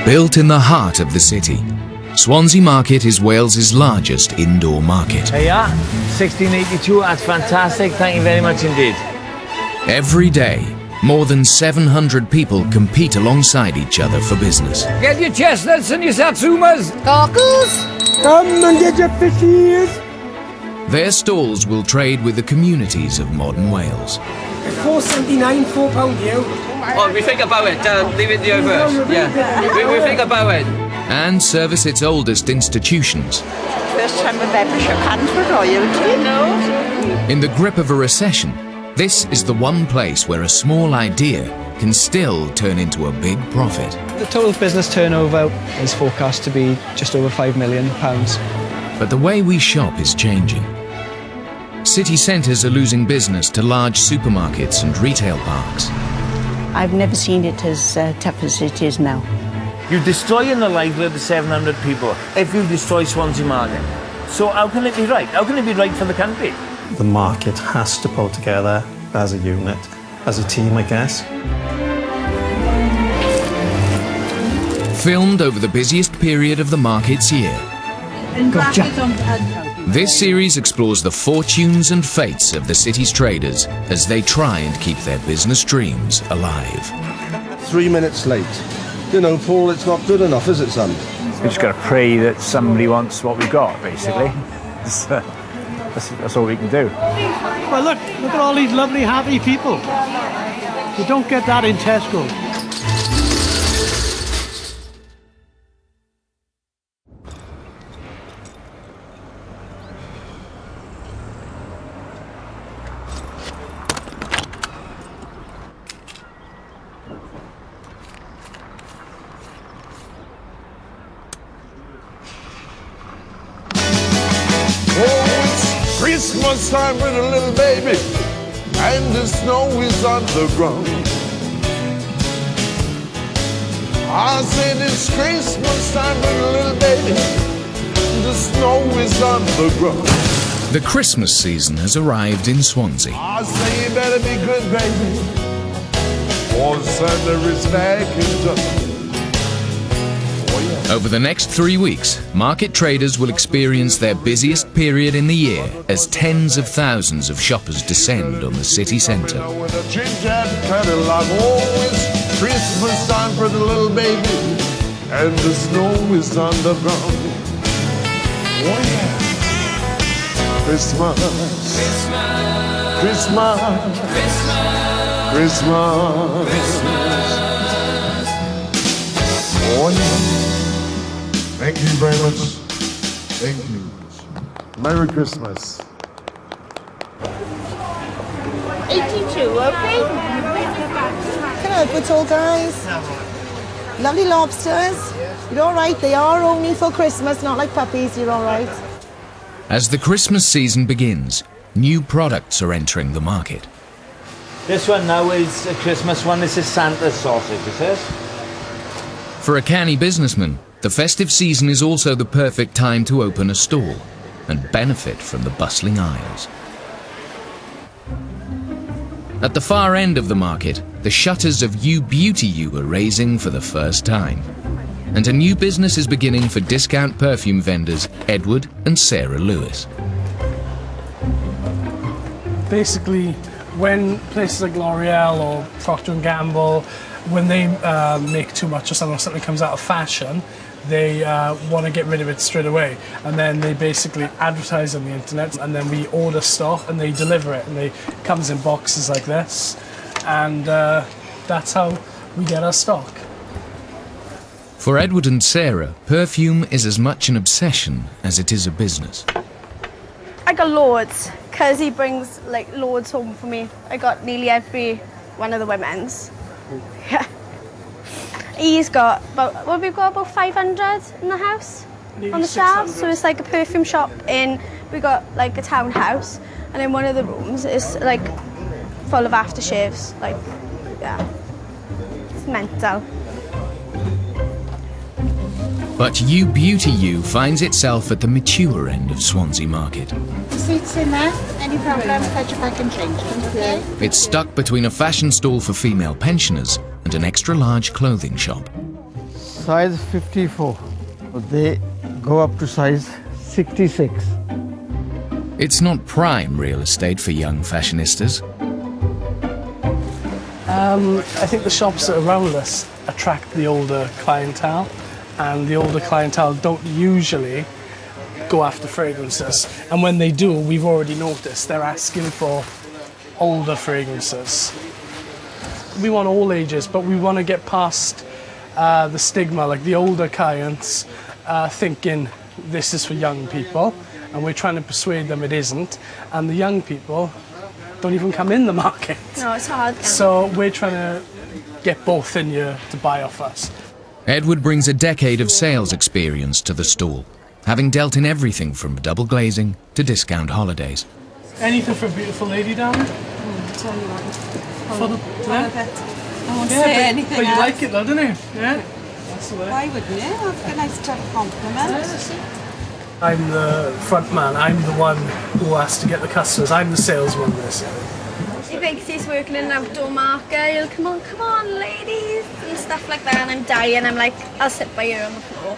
Built in the heart of the city, Swansea Market is Wales's largest indoor market. There you are, 1682, that's fantastic, thank you very much indeed. Every day, more than 700 people compete alongside each other for business. Get your chestnuts and your satsumas! Cockles! Come and get your fishies! Their stalls will trade with the communities of modern Wales. £4.79, £4 you. Oh, we think about it. Leave it the over. Yeah, we think about it. And service its oldest institutions. First time I've ever shook hands with royalty, no? In the grip of a recession, this is the one place where a small idea can still turn into a big profit. The total business turnover is forecast to be just over £5 million. But the way we shop is changing. City centres are losing business to large supermarkets and retail parks. I've never seen it as tough as it is now. You're destroying the livelihood of 700 people if you destroy Swansea Market. So how can it be right? How can it be right for the country? The market has to pull together as a unit, as a team, I guess. Filmed over the busiest period of the market's year. Gotcha. This series explores the fortunes and fates of the city's traders as they try and keep their business dreams alive. 3 minutes late. You know, Paul, it's not good enough, is it, son? We just got to pray that somebody wants what we've got, basically. That's all we can do. Well, look at all these lovely, happy people. You don't get that in Tesco. Christmas time with a little baby, and the snow is on the ground. I said it's Christmas time with a little baby, the snow is on the ground. The Christmas season has arrived in Swansea. I say you better be good, baby, for Santa is back in town. Over the next 3 weeks, market traders will experience their busiest period in the year as tens of thousands of shoppers descend on the city centre. With a chit-chat Cadillac, oh, it's Christmas time for the little baby, and the snow is on the ground. Oh yeah, Christmas, Christmas, Christmas, Christmas, Christmas. Oh yeah. Thank you very much. Thank you. Merry Christmas. 82, okay? Can I have good all, guys? Lovely lobsters. You're all right. They are only for Christmas, not like puppies. You're all right. As the Christmas season begins, new products are entering the market. This one now is a Christmas one. This is Santa's sausage, it says. For a canny businessman, the festive season is also the perfect time to open a stall and benefit from the bustling aisles. At the far end of the market, the shutters of U are raising for the first time. And a new business is beginning for discount perfume vendors Edward and Sarah Lewis. Basically, when places like L'Oreal or Procter & Gamble, when they make too much or something comes out of fashion, they want to get rid of it straight away, and then they basically advertise on the internet, and then we order stock and they deliver it, and it comes in boxes like this, and that's how we get our stock. For Edward and Sarah, perfume is as much an obsession as it is a business. I got loads, because he brings like loads home for me. I got nearly every one of the women's. Yeah. He's got about, what have we got, about 500 in the house, on the shelves. So it's like a perfume shop we got like a townhouse, and in one of the rooms is like full of aftershaves, like, yeah, it's mental. But U finds itself at the mature end of Swansea Market. Seats in there, any problem, fetch it back and change them, okay? It's stuck between a fashion stall for female pensioners and an extra-large clothing shop. Size 54. They go up to size 66. It's not prime real estate for young fashionistas. I think the shops around us attract the older clientele, and the older clientele don't usually go after fragrances. And when they do, we've already noticed they're asking for older fragrances. We want all ages, but we want to get past the stigma, like the older clients thinking this is for young people, and we're trying to persuade them it isn't, and the young people don't even come in the market. No, it's hard. So we're trying to get both in here to buy off us. Edward brings a decade of sales experience to the stall, having dealt in everything from double glazing to discount holidays. Anything for a beautiful lady down there? Tell you what. For the, I won't yeah, say but, anything but you else. like it though, don't you? Yeah? That's the way. Why wouldn't you? That's a nice to have a compliment. I'm the front man. I'm the one who has to get the customers. I'm the salesman this year. He thinks he's working in an outdoor market. He'll come on, ladies, and stuff like that. And I'm dying. I'm like, I'll sit by you on the floor.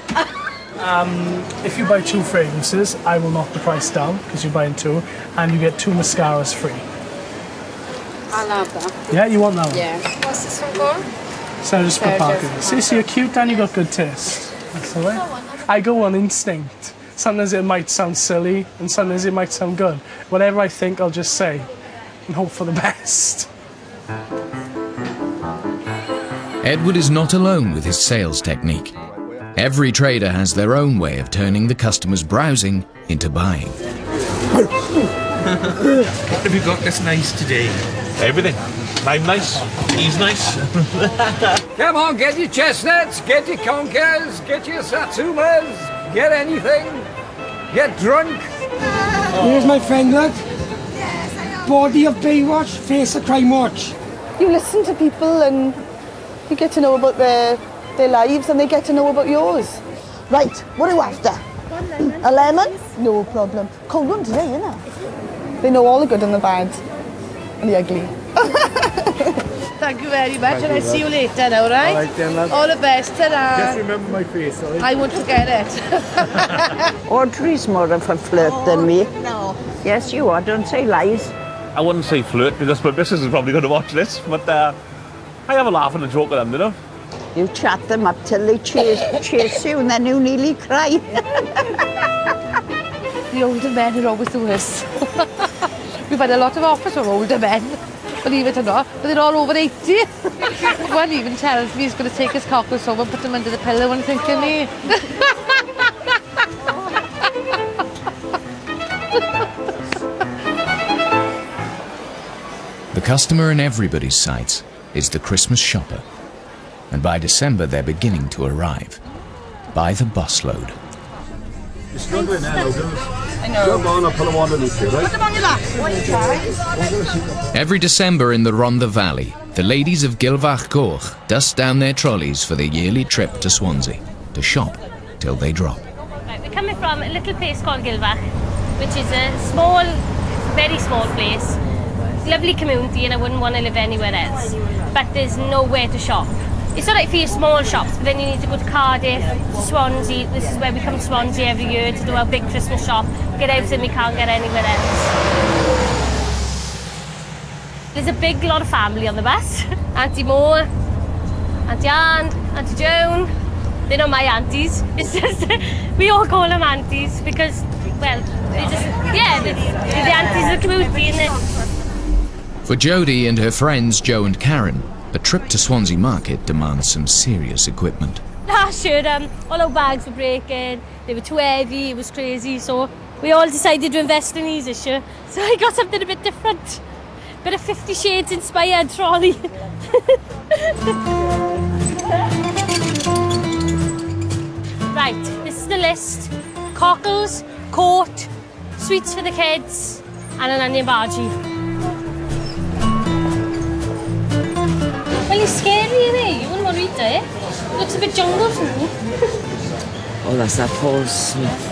If you buy 2 fragrances, I will knock the price down because you're buying 2, and you get 2 mascaras free. I'll have that. Yeah, you want that one? Yeah. What's this one called? Sarah's for parking. See, you're cute and you got good taste. That's the way. I go on instinct. Sometimes it might sound silly, and sometimes it might sound good. Whatever I think, I'll just say, and hope for the best. Edward is not alone with his sales technique. Every trader has their own way of turning the customer's browsing into buying. What have you got that's nice today? Everything. I'm nice. He's nice. Come on, get your chestnuts, get your conkers, get your satsumas, get anything. Get drunk. Here's my friend, look. Body of Baywatch, face of Crime Watch. You listen to people and you get to know about their lives, and they get to know about yours. Right, what are you after? 1 lemon. A lemon? No problem. Cold one today, innit? They know all the good and the bad and the ugly. Thank you very much, and I'll see you later now, right? All right then, love. All the best, ta-da. Just remember my face, all right? I won't forget it. Audrey's more of a flirt than me. No. Yes, you are. Don't say lies. I wouldn't say flirt because my missus is probably going to watch this, but I have a laugh and a joke with them, you know. You chat them up till they chase you, and then you nearly cry. The older men are always the worst. We've had a lot of offers from older men, believe it or not, but they're all over 80. One even tells me he's going to take his cockles home and put them under the pillow and think of me. The customer in everybody's sights is the Christmas shopper. And by December, they're beginning to arrive. By the busload. You're struggling now, I know. Jump on, I'll put them underneath you, right? Put them on your lap. Every December in the Rhondda Valley, the ladies of Gilfach Goch dust down their trolleys for their yearly trip to Swansea to shop till they drop. Right, we're coming from a little place called Gilfach, which is a small, very small place. Lovely community, and I wouldn't want to live anywhere else. But there's nowhere to shop. It's all right for your small shops, but then you need to go to Cardiff, to Swansea. This is where we come to Swansea every year to do our big Christmas shop, get everything we can't get anywhere else. There's a big lot of family on the bus. Auntie Mo, Auntie Anne, Auntie Joan. They're not my aunties. It's just, we all call them aunties because, well, they're just, yeah, they're the aunties of the community, isn't it? For Jodie and her friends Jo and Karen, a trip to Swansea Market demands some serious equipment. Last year, all our bags were breaking, they were too heavy, it was crazy, so we all decided to invest in these this year. So I got something a bit different. Bit of 50 Shades inspired trolley. Right, this is the list. Cockles, coat, sweets for the kids, and an onion bhaji. Well, he's scary, isn't he? You wouldn't want to eat it. Looks a bit jungle to me. Oh, that's that Paul Smith.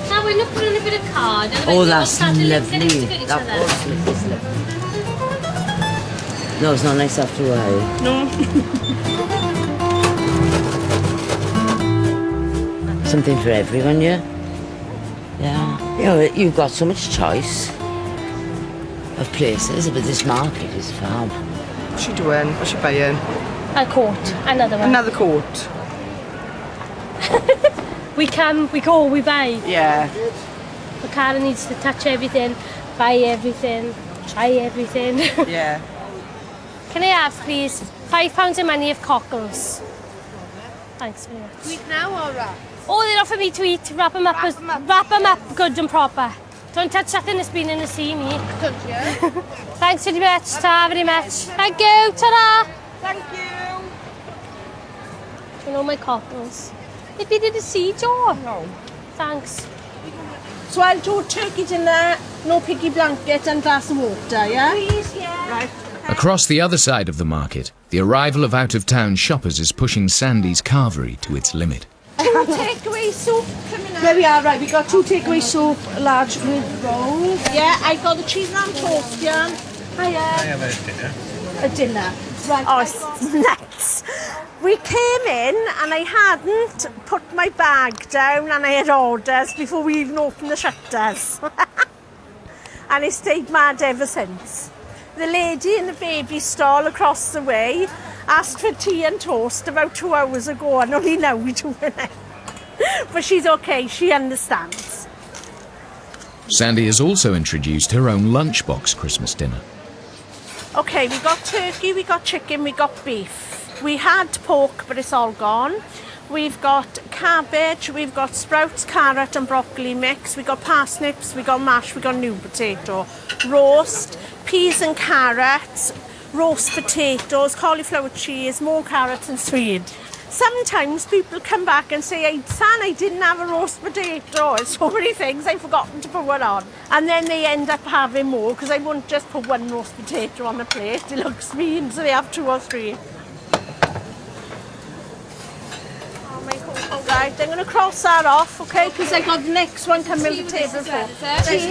Now we're not putting a bit of card. Oh, that's lovely. That Paul Smith is lovely. No, it's not nice after a while. No. Something for everyone, yeah? Yeah. You know, you've got so much choice of places, but this market is fab. What's she doing? What's she buying? A coat, another one. Another coat. We come, we go, we buy. Yeah. The car needs to touch everything, buy everything, try everything. Yeah. Can I have, please, £5 of money of cockles? Thanks very much. Sweet now or wrap? Oh, they're not for me to eat. Wrap them up good and proper. Don't touch something that's been in the sea, me. Don't you? Thanks very much, ta very much. Thank you, ta-da. Thank you. Do you know my cockles? They've been in the sea, Joe. No. Thanks. So I'll do turkey dinner, no piggy blanket and glass of water, yeah? Please, yeah. Right. Across the other side of the market, the arrival of out-of-town shoppers is pushing Sandy's carvery to its limit. Two takeaway soup coming out. There we are, right. We got 2 takeaway soup, large with rolls. Yeah, I got the cheese and ham toast, yeah. Hiya. I have a dinner. A dinner. Right. Oh, it's nuts. We came in and I hadn't put my bag down and I had orders before we even opened the shutters. And it stayed mad ever since. The lady in the baby stall across the way asked for tea and toast about 2 hours ago and only now we're doing it. But she's okay, she understands. Sandy has also introduced her own lunchbox Christmas dinner. Okay, we got turkey, we got chicken, we got beef. We had pork, but it's all gone. We've got cabbage, we've got sprouts, carrot and broccoli mix. We got parsnips, we got mash, we got new potato. Roast, peas and carrots, roast potatoes, cauliflower cheese, more carrots and swede. Sometimes people come back and say, hey, San, I didn't have a roast potato. It's so many things, I've forgotten to put one on. And then they end up having more because I won't just put 1 roast potato on the plate. It looks mean, so they have 2 or 3. Right, I'm going to cross that off, okay? Because I got the next one coming to the table for. Tea?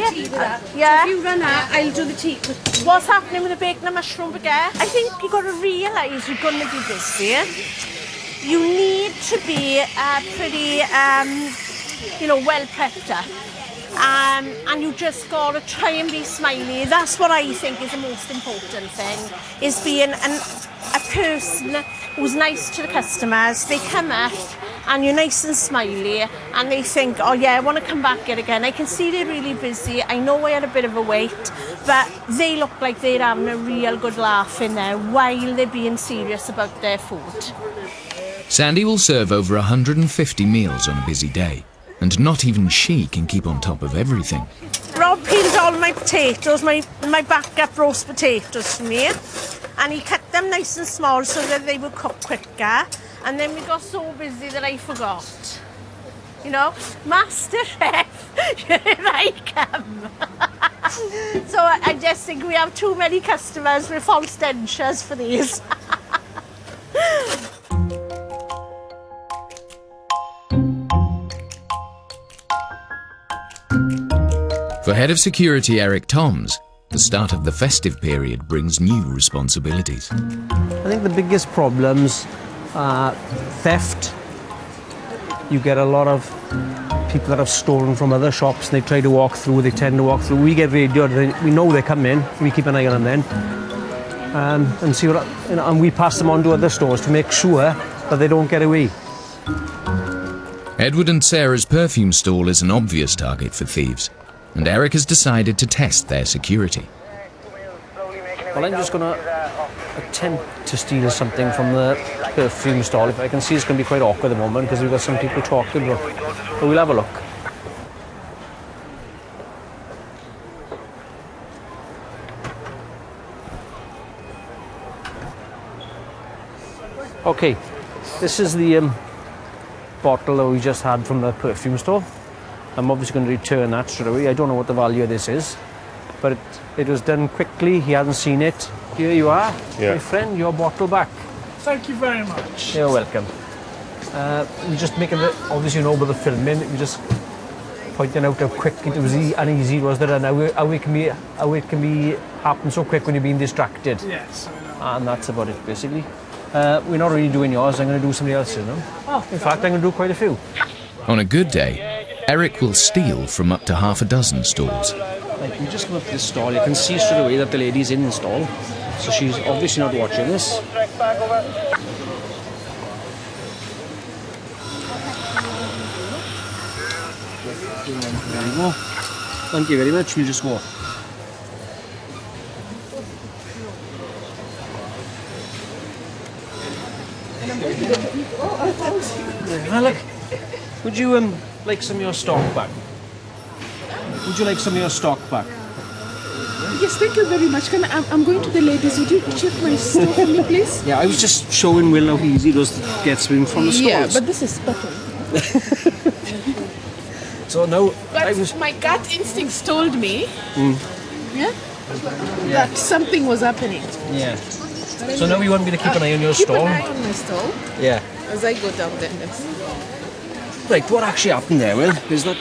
Yeah. So if you run out, I'll do the tea. What's happening with the bacon and mushroom baguette? I think you've got to realise you're going to be busy. You need to be pretty, well prepped up. And you just got to try and be smiley. That's what I think is the most important thing, is being a person who's nice to the customers. They come up and you're nice and smiley and they think, oh yeah, I want to come back here again. I can see they're really busy. I know I had a bit of a wait, but they look like they're having a real good laugh in there while they're being serious about their food. Sandy will serve over 150 meals on a busy day, and not even she can keep on top of everything. Rob peeled all my potatoes, my backup roast potatoes for me, and he cut them nice and small so that they would cook quicker. And then we got so busy that I forgot. You know, Master Chef, here I come. So I just think we have too many customers with false dentures for these. For Head of Security Eric Toms, the start of the festive period brings new responsibilities. I think the biggest problems are theft. You get a lot of people that have stolen from other shops and they try to walk through, they tend to walk through. We get radioed, we know they come in, we keep an eye on them then. And see what, and we pass them on to other stores to make sure that they don't get away. Edward and Sarah's perfume stall is an obvious target for thieves, and Eric has decided to test their security. Well, I'm just going to attempt to steal something from the perfume stall. If I can see, it's going to be quite awkward at the moment because we've got some people talking, but we'll have a look. Okay, this is the bottle that we just had from the perfume store. I'm obviously going to return that straight away. I don't know what the value of this is, but it was done quickly. He hasn't seen it. Here you are, my friend, your bottle back. Thank you very much. You're welcome. We're just making it, obviously you know about the filming, we're just pointing out how quick it was uneasy was there, and how it can be happen so quick when you're being distracted. Yes, I know. And that's about it, basically. We're not really doing yours, I'm going to do somebody else's, no? In fact, I'm going to do quite a few. On a good day, Eric will steal from up to half a dozen stalls. Like, you just come up to this stall, you can see straight away that the lady's in the stall. So she's obviously not watching this. There you go. Thank you very much, we'll just go. Look, would you like some of your stock back? Would you like some of your stock back? Yes, thank you very much. I'm going to the ladies. Would you check my stuff for me, please? Yeah, I was just showing Will how easy it was to get something from the stalls. Yeah, but this is better. So now, But my gut instincts told me, Yeah. that something was happening. Yeah. So now you want me to keep an eye on your stall? Keep an eye on my stall Yeah. as I go down there. Right, what actually happened there, Will, is that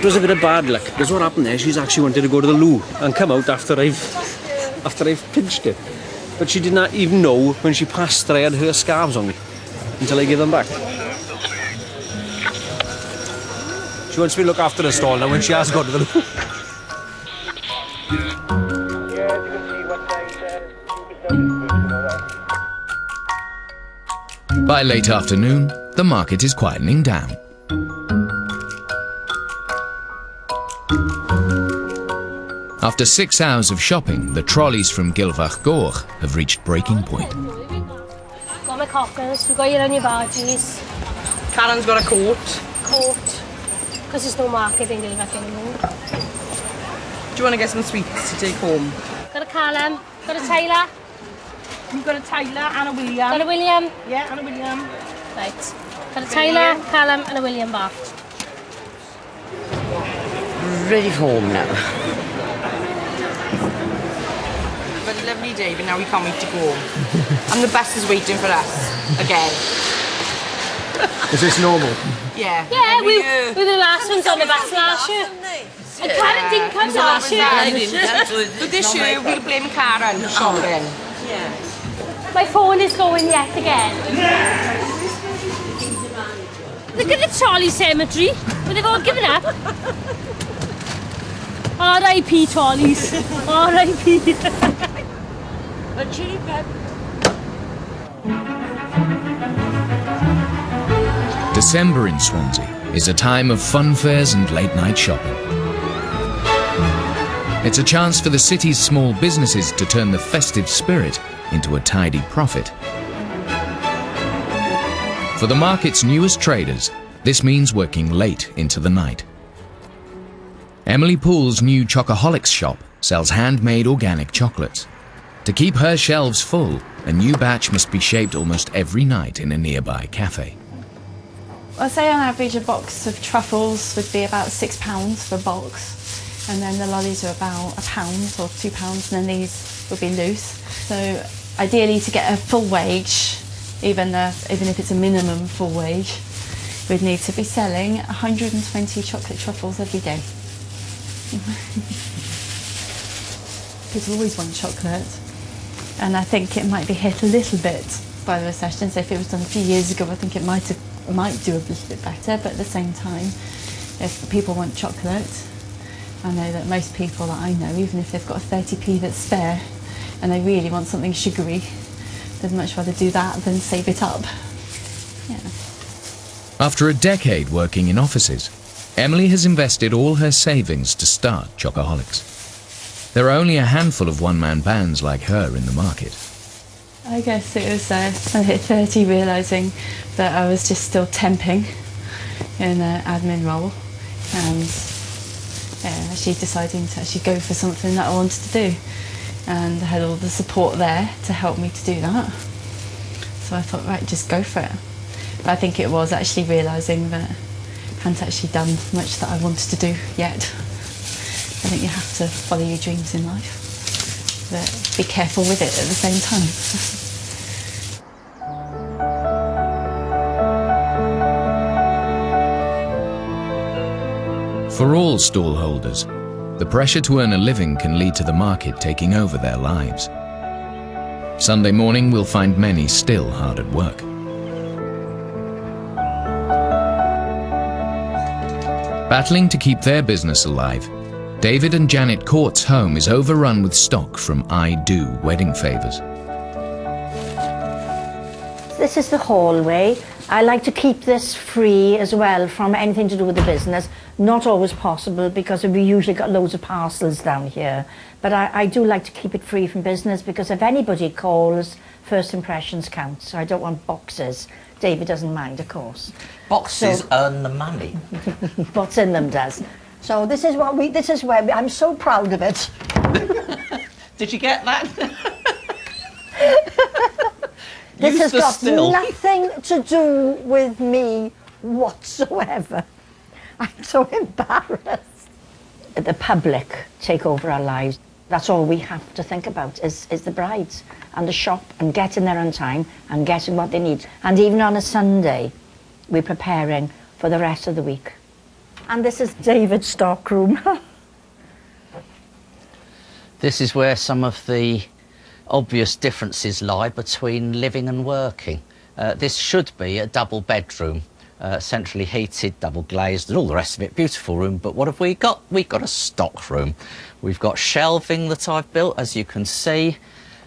was a bit of bad luck. Because what happened there, she's actually wanted to go to the loo and come out after I've pinched it. But she did not even know when she passed that I had her scarves on me until I gave them back. She wants me to look after the stall now when she has gone to the loo. By late afternoon, the market is quietening down. After 6 hours of shopping, the trolleys from Gilfach Goch have reached breaking point. Got my cockles, we've got your onion barges. Karen's got a coat. Coat. Because there's no market in Gilfach anymore. Do you want to get some sweets to take home? Got a Callum, got a Taylor. You've got a Taylor and a William. Got a William. Yeah, and a William. Right. Got a Taylor, Callum and a William back. Ready for home now. But a lovely day, but now we can't wait to go home. And the bus is waiting for us again. Is this normal? Yeah, Yeah. we were the last ones on the bus last year. And Karen didn't come last year. But this year we'll blame Karen for shopping. Yeah. My phone is going yet again. Look at the Charlie Cemetery, where they've all given up. R.I.P. Trolleys. R.I.P. A chili pepper. December in Swansea is a time of fun fairs and late-night shopping. It's a chance for the city's small businesses to turn the festive spirit into a tidy profit. For the market's newest traders, this means working late into the night. Emily Poole's new Chocoholics shop sells handmade organic chocolates. To keep her shelves full, a new batch must be shaped almost every night in a nearby cafe. I'd say on average a box of truffles would be about £6 for a box. And then the lollies are about £1 or £2, and then these would be loose. So ideally, to get a full wage, even if it's a minimum full wage, we'd need to be selling 120 chocolate truffles every day. People always want chocolate, and I think it might be hit a little bit by the recession. So if it was done a few years ago, I think it might do a little bit better. But at the same time, if people want chocolate, I know that most people that I know, even if they've got a 30p that's spare and they really want something sugary, they'd much rather do that than save it up. Yeah. After a decade working in offices, Emily has invested all her savings to start Chocoholics. There are only a handful of one-man bands like her in the market. I guess it was I hit 30 realising that I was just still temping in an admin role, and actually deciding to actually go for something that I wanted to do, and I had all the support there to help me to do that. So I thought, right, just go for it. But I think it was actually realising that I hadn't actually done much that I wanted to do yet. I think you have to follow your dreams in life, but be careful with it at the same time. For all stallholders, the pressure to earn a living can lead to the market taking over their lives. Sunday morning will find many still hard at work. Battling to keep their business alive, David and Janet Court's home is overrun with stock from I Do wedding favours. This is the hallway. I like to keep this free as well from anything to do with the business. Not always possible because we usually got loads of parcels down here. But I do like to keep it free from business because if anybody calls, first impressions count. So I don't want boxes. David doesn't mind, of course. Boxes earn the money. What's in them does. So this is where I'm so proud of it. Did you get that? This has got nothing to do with me whatsoever. I'm so embarrassed. The public take over our lives. That's all we have to think about is the brides and the shop and getting there on time and getting what they need. And even on a Sunday, we're preparing for the rest of the week. And this is David's stockroom. This is where some of the obvious differences lie between living and working. This should be a double bedroom, centrally heated, double glazed and all the rest of it, beautiful room, but what have we got? We've got a stock room. We've got shelving that I've built, as you can see.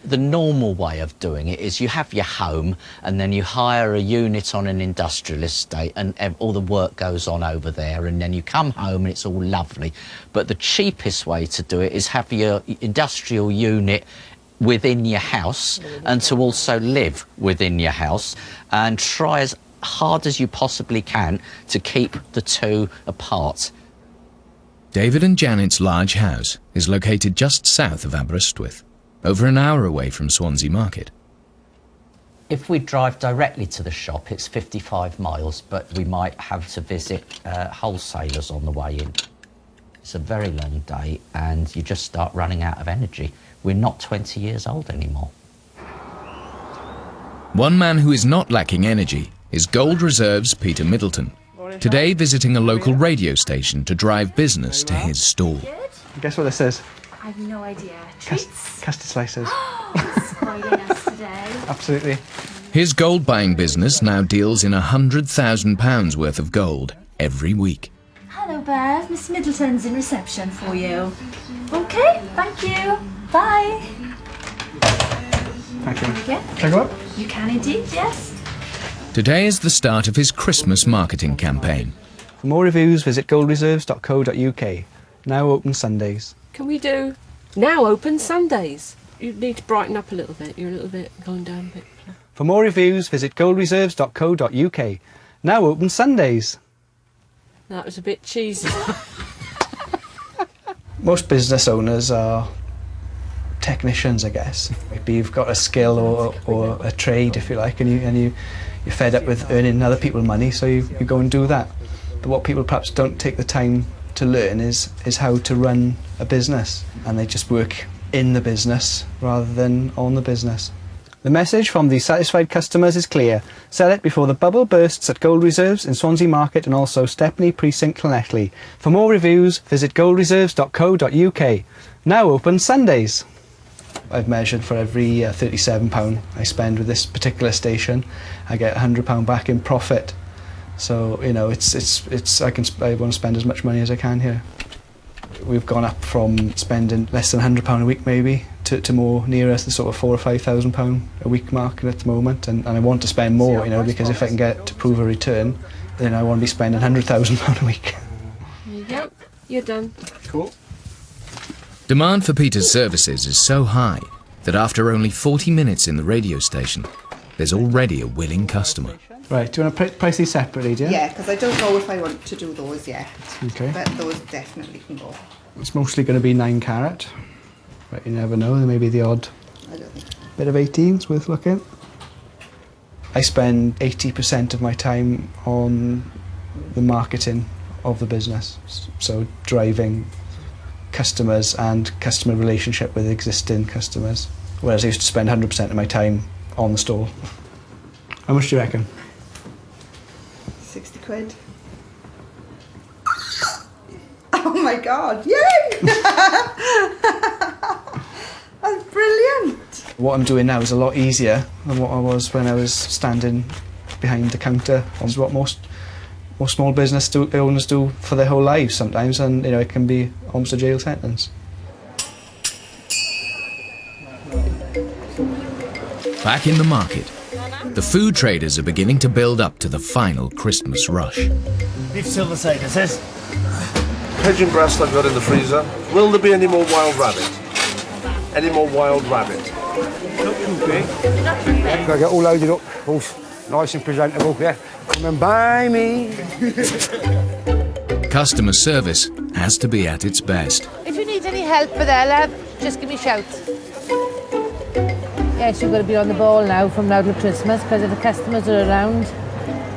The normal way of doing it is you have your home and then you hire a unit on an industrial estate and all the work goes on over there, and then you come home and it's all lovely. But the cheapest way to do it is have your industrial unit within your house and to also live within your house, and try as hard as you possibly can to keep the two apart. David and Janet's large house is located just south of Aberystwyth, over an hour away from Swansea Market. If we drive directly to the shop, it's 55 miles, but we might have to visit wholesalers on the way in. It's a very long day and you just start running out of energy. We're not 20 years old anymore. One man who is not lacking energy is Gold Reserve's Peter Middleton, today visiting a local radio station to drive business to his stall. Guess what this is? I have no idea. Treats? Custard slices. Spoiling us today. Absolutely. His gold buying business now deals in £100,000 worth of gold every week. Hello, Bev. Miss Middleton's in reception for you. Okay, thank you. Bye. Thank you. Yeah. Can I go up? You can indeed, yes. Today is the start of his Christmas marketing campaign. For more reviews, visit goldreserves.co.uk. Now open Sundays. Can we do now open Sundays? You need to brighten up a little bit. You're a little bit going down a bit. For more reviews, visit goldreserves.co.uk. Now open Sundays. That was a bit cheesy. Most business owners are technicians, I guess. Maybe you've got a skill or a trade, if you like, and you're fed up with earning other people's money, so you go and do that. But what people perhaps don't take the time to learn is how to run a business, and they just work in the business rather than on the business. The message from the satisfied customers is clear. Sell it before the bubble bursts at Gold Reserves in Swansea Market and also Stepney Precinct, Llanelli. For more reviews, visit goldreserves.co.uk. Now open Sundays. I've measured for every £37 I spend with this particular station, I get £100 back in profit. So, you know, I want to spend as much money as I can here. We've gone up from spending less than £100 a week maybe to more nearer the sort of £4,000 or £5,000 a week mark at the moment, and I want to spend more, you know, because if I can get to prove a return, then I want to be spending £100,000 a week. Yep, you're done. Cool. Demand for Peter's services is so high that after only 40 minutes in the radio station, there's already a willing customer. Right, do you want to price these separately, do you? Yeah, because I don't know if I want to do those yet. Okay. But those definitely can go. It's mostly going to be 9 carat, but you never know, there may be the odd bit of 18s worth looking. I spend 80% of my time on the marketing of the business, so driving customers and customer relationship with existing customers, whereas I used to spend 100% of my time on the stall. How much do you reckon? 60 quid. Oh my god, yay! That's brilliant! What I'm doing now is a lot easier than what I was when I was standing behind the counter. It's what most small business owners do for their whole lives sometimes, and it can be almost a jail sentence. Back in the market, the food traders are beginning to build up to the final Christmas rush. Beef silver side, it says. Pigeon breast I've got in the freezer. Will there be any more wild rabbit? Any more wild rabbit? Not too big. Gotta get all loaded up, all nice and presentable, yeah. Come and buy me. Customer service has to be at its best. If you need any help with that, love, just give me a shout. Yes, you've got to be on the ball now from now till Christmas, because if the customers are around,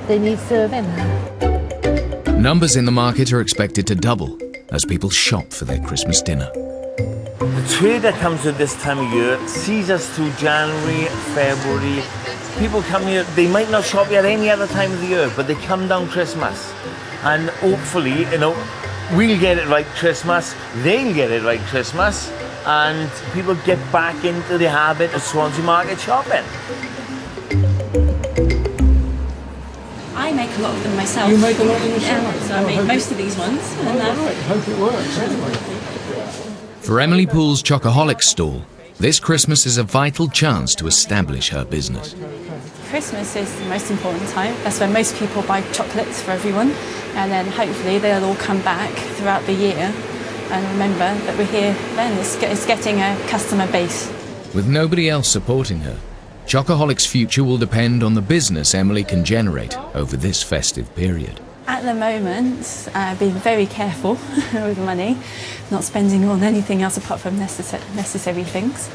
they need serving. Numbers in the market are expected to double as people shop for their Christmas dinner. The trade that comes at this time of year sees us through January, February. People come here, they might not shop at any other time of the year, but they come down Christmas. And hopefully, we'll get it right Christmas, they'll get it right Christmas, and people get back into the habit of Swansea Market shopping. I make a lot of them myself. You make a lot of them yourself? Yeah, so I make most of these ones. And right, hope it works anyway. For Emily Poole's Chocoholic stall, this Christmas is a vital chance to establish her business. Christmas is the most important time. That's when most people buy chocolates for everyone, and then hopefully they'll all come back throughout the year and remember that we're here then. It's getting a customer base. With nobody else supporting her, Chocoholic's future will depend on the business Emily can generate over this festive period. At the moment, being very careful with money, not spending on anything else apart from necessary things.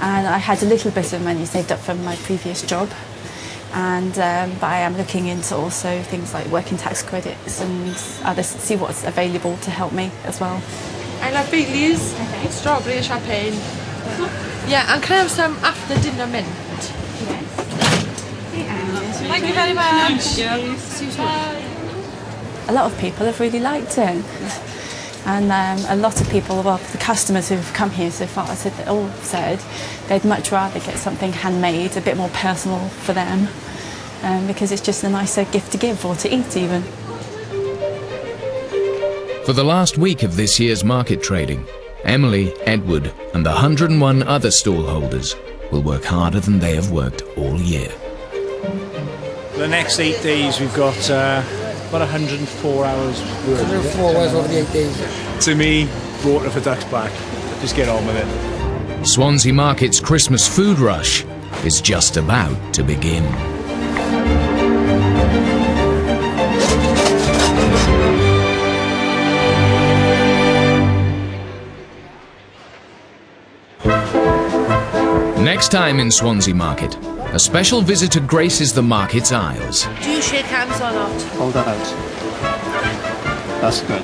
And I had a little bit of money saved up from my previous job. And but I am looking into also things like working tax credits and others, see what's available to help me as well. I love Baileys, strawberry and champagne. Yeah, and can I have some after dinner mint? Thank you very much. A lot of people have really liked it. And a lot of people, well, the customers who've come here so far, all said they'd much rather get something handmade, a bit more personal for them, because it's just a nicer gift to give or to eat even. For the last week of this year's market trading, Emily, Edward and the 101 other stallholders will work harder than they have worked all year. The next 8 days we've got about 104 hours work. 104 hours over the 8 days. To me, water for ducks back. Just get on with it. Swansea Market's Christmas food rush is just about to begin. Next time in Swansea Market, a special visitor graces the market's aisles. Do you shake hands or not? Hold that out. That's good.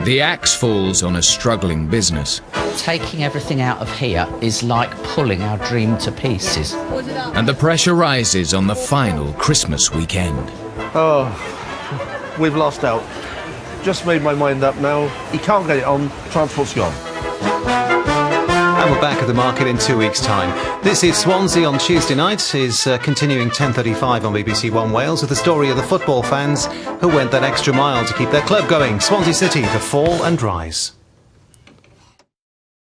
The axe falls on a struggling business. Taking everything out of here is like pulling our dream to pieces. And the pressure rises on the final Christmas weekend. Oh, we've lost out. Just made my mind up now. He can't get it on. Transport's gone. And we're back at the market in 2 weeks' time. This is Swansea on Tuesday night, is continuing 10:35 on BBC One Wales with the story of the football fans who went that extra mile to keep their club going. Swansea City, the fall and rise.